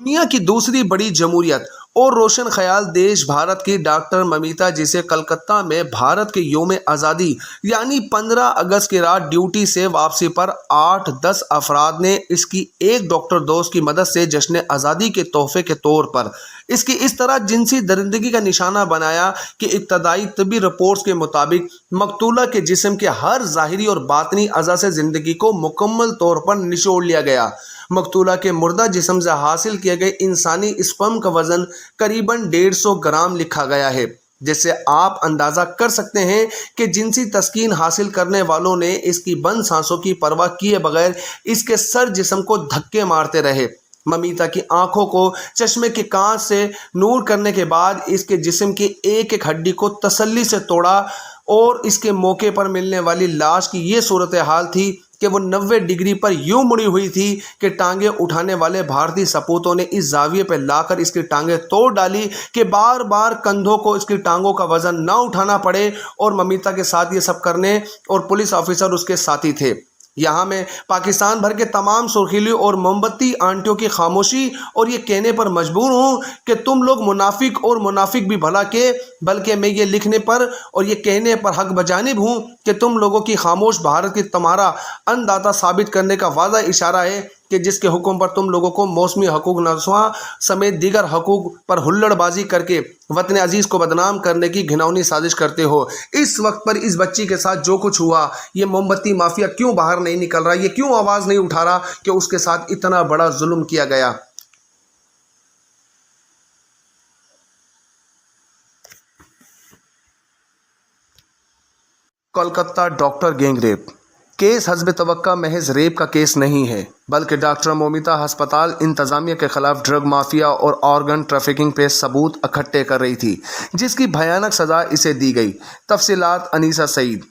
दुनिया की दूसरी बड़ी जमहूरियत और रोशन ख्याल देश भारत की डॉक्टर ममिता जिसे कलकत्ता में भारत के योम आज़ादी यानी 15 अगस्त की रात ड्यूटी से वापसी पर 8-10 अफराद ने इसकी एक डॉक्टर दोस्त की मदद से जश्न आज़ादी के तोहफे के तौर पर इसकी इस तरह जिनसी दरिंदगी का निशाना बनाया कि इब्तदाई तबी रिपोर्ट्स के मुताबिक मकतूला के जिस्म के हर ज़ाहिरी और बातनी अज़ा से ज़िंदगी को मुकम्मल तौर पर निचोड़ लिया गया। मकतूला के मुर्दा जिस्म से हासिल किए गए इंसानी स्पर्म का वजन करीबन 150 ग्राम लिखा गया है, जिससे आप अंदाज़ा कर सकते हैं कि जिनसी तस्कीन हासिल करने वालों ने इसकी बंद सांसों की परवाह किए बगैर इसके सर जिस्म को धक्के मारते रहे। ममिता की आंखों को चश्मे के कांच से नूर करने के बाद इसके जिस्म की एक एक हड्डी को तसल्ली से तोड़ा और इसके मौके पर मिलने वाली लाश की ये सूरत हाल थी कि वो 90 डिग्री पर यूं मुड़ी हुई थी कि टांगे उठाने वाले भारतीय सपूतों ने इस जाविये पर लाकर इसकी टांगे तोड़ डाली कि बार बार कंधों को इसकी टांगों का वजन ना उठाना पड़े। और ममिता के साथ ये सब करने और पुलिस ऑफिसर उसके साथी थे। यहाँ मैं पाकिस्तान भर के तमाम सुर्खिली और मोमबत्ती आंटियों की खामोशी और ये कहने पर मजबूर हूँ कि तुम लोग मुनाफिक और मुनाफिक भी भला के, बल्कि मैं ये लिखने पर और ये कहने पर हक बजानिब हूँ कि तुम लोगों की खामोश भारत की तुम्हारा अन्नदाता साबित करने का वादा इशारा है कि जिसके हुक्म पर तुम लोगों को मौसमी हकूक नस्वा समेत दीगर हकूक पर हुल्लड़बाजी करके वतन अजीज़ को बदनाम करने की घिनौनी साजिश करते हो। इस वक्त पर इस बच्ची के साथ जो कुछ हुआ, ये मोमबत्ती माफिया क्यों बाहर नहीं निकल रहा, ये क्यों आवाज़ नहीं उठा रहा कि उसके साथ इतना बड़ा जुल्म किया गया। कोलकाता डॉक्टर गैंगरेप केस हस्ब तवक्का महज रेप का केस नहीं है, बल्कि डॉक्टर मोमिता हस्पताल इंतज़ामिया के खिलाफ ड्रग माफिया और ऑर्गन ट्रैफिकिंग पे सबूत इकट्ठे कर रही थी, जिसकी भयानक सज़ा इसे दी गई। तफसीलात अनीसा सईद।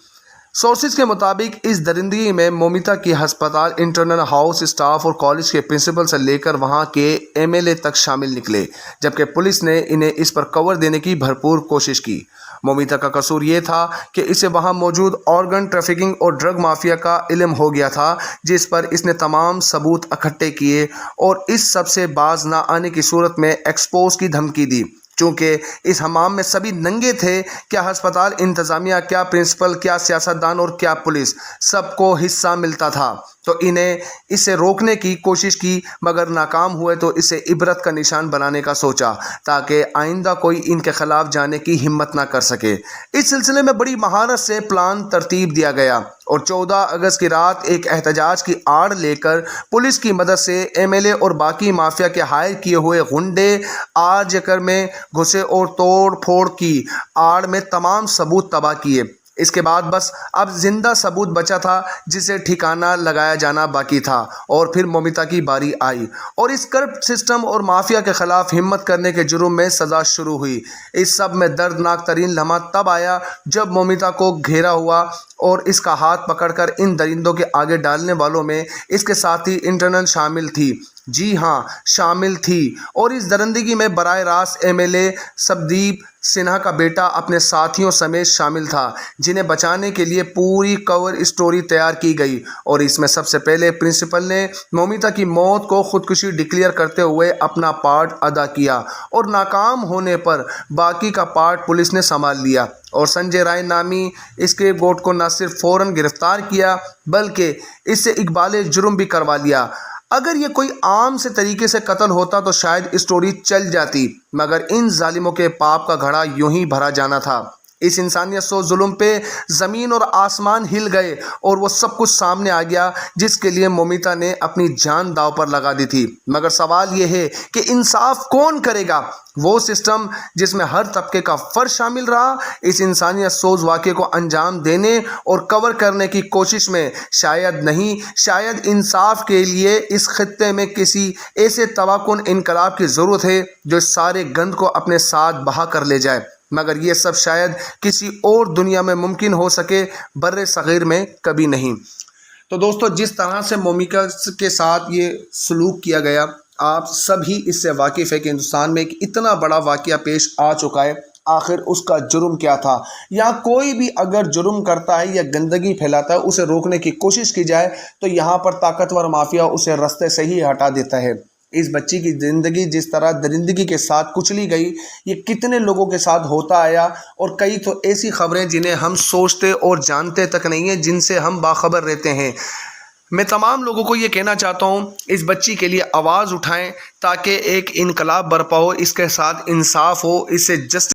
सोर्सेज के मुताबिक इस दरिंदगी में मोमिता की हस्पताल इंटरनल हाउस स्टाफ और कॉलेज के प्रिंसिपल से लेकर वहां के एमएलए तक शामिल निकले, जबकि पुलिस ने इन्हें इस पर कवर देने की भरपूर कोशिश की। मोमिता का कसूर ये था कि इसे वहां मौजूद ऑर्गन ट्रैफिकिंग और ड्रग माफिया का इल्म हो गया था, जिस पर इसने तमाम सबूत इकट्ठे किए और इस सब से बाज ना आने की सूरत में एक्सपोज की धमकी दी। चूँकि इस हमाम में सभी नंगे थे, क्या अस्पताल इंतज़ामिया, क्या प्रिंसिपल, क्या सियासतदान और क्या पुलिस, सबको हिस्सा मिलता था, तो इन्हें इसे रोकने की कोशिश की, मगर नाकाम हुए तो इसे इबरत का निशान बनाने का सोचा ताकि आइंदा कोई इनके खिलाफ जाने की हिम्मत ना कर सके। इस सिलसिले में बड़ी महारत से प्लान तरतीब दिया गया और 14 अगस्त की रात एक एहतजाज की आड़ लेकर पुलिस की मदद से एमएलए और बाकी माफिया के हायर किए हुए गुंडे आरजकर में घुसे और तोड़ फोड़ की आड़ में तमाम सबूत तबाह किए। इसके बाद बस अब जिंदा सबूत बचा था जिसे ठिकाना लगाया जाना बाकी था। और फिर मोमिता की बारी आई और इस करप्ट सिस्टम और माफिया के खिलाफ हिम्मत करने के जुर्म में सज़ा शुरू हुई। इस सब में दर्दनाक तरीन लम्हा तब आया जब मोमिता को घेरा हुआ और इसका हाथ पकड़कर इन दरिंदों के आगे डालने वालों में इसके साथी इंटरनल शामिल थी। जी हाँ, शामिल थी। और इस दरिंदगी में बराह रास्त एमएलए सबदीप सिन्हा का बेटा अपने साथियों समेत शामिल था, जिन्हें बचाने के लिए पूरी कवर स्टोरी तैयार की गई। और इसमें सबसे पहले प्रिंसिपल ने मोमिता की मौत को खुदकुशी डिक्लेयर करते हुए अपना पार्ट अदा किया और नाकाम होने पर बाकी का पार्ट पुलिस ने संभाल लिया और संजय राय नामी इसके गोट को न सिर्फ फ़ौरन गिरफ्तार किया बल्कि इससे इकबाल जुर्म भी करवा लिया। अगर ये कोई आम से तरीके से कत्ल होता तो शायद स्टोरी चल जाती, मगर इन जालिमों के पाप का घड़ा यूं ही भरा जाना था। इस इंसानियत सो जुल्म पे ज़मीन और आसमान हिल गए और वो सब कुछ सामने आ गया जिसके लिए मोमिता ने अपनी जान दांव पर लगा दी थी। मगर सवाल ये है कि इंसाफ कौन करेगा? वो सिस्टम जिसमें हर तबके का फ़र्द शामिल रहा। इस इंसानियत सोज वाक़े को अंजाम देने और कवर करने की कोशिश में शायद इंसाफ के लिए इस खित्ते में किसी ऐसे तवाकुन इनकलाब की ज़रूरत है जो इस सारे गंद को अपने साथ बहा कर ले जाए। मगर ये सब शायद किसी और दुनिया में मुमकिन हो सके, बर्रे सग़ीर में कभी नहीं। तो दोस्तों, जिस तरह से मोमिता के साथ ये सलूक किया गया, आप सभी इससे वाकिफ़ है कि हिंदुस्तान में एक इतना बड़ा वाक़या पेश आ चुका है। आखिर उसका जुर्म क्या था? या कोई भी अगर जुर्म करता है या गंदगी फैलाता है, उसे रोकने की कोशिश की जाए तो यहाँ पर ताकतवर माफिया उसे रास्ते से ही हटा देता है। اس بچی کی زندگی جس طرح درندگی کے ساتھ کچلی گئی، یہ کتنے لوگوں کے ساتھ ہوتا آیا، اور کئی تو ایسی خبریں جنہیں ہم سوچتے اور جانتے تک نہیں ہیں، جن سے ہم باخبر رہتے ہیں۔ میں تمام لوگوں کو یہ کہنا چاہتا ہوں، اس بچی کے لیے آواز اٹھائیں تاکہ ایک انقلاب برپا ہو، اس کے ساتھ انصاف ہو، اسے جسٹس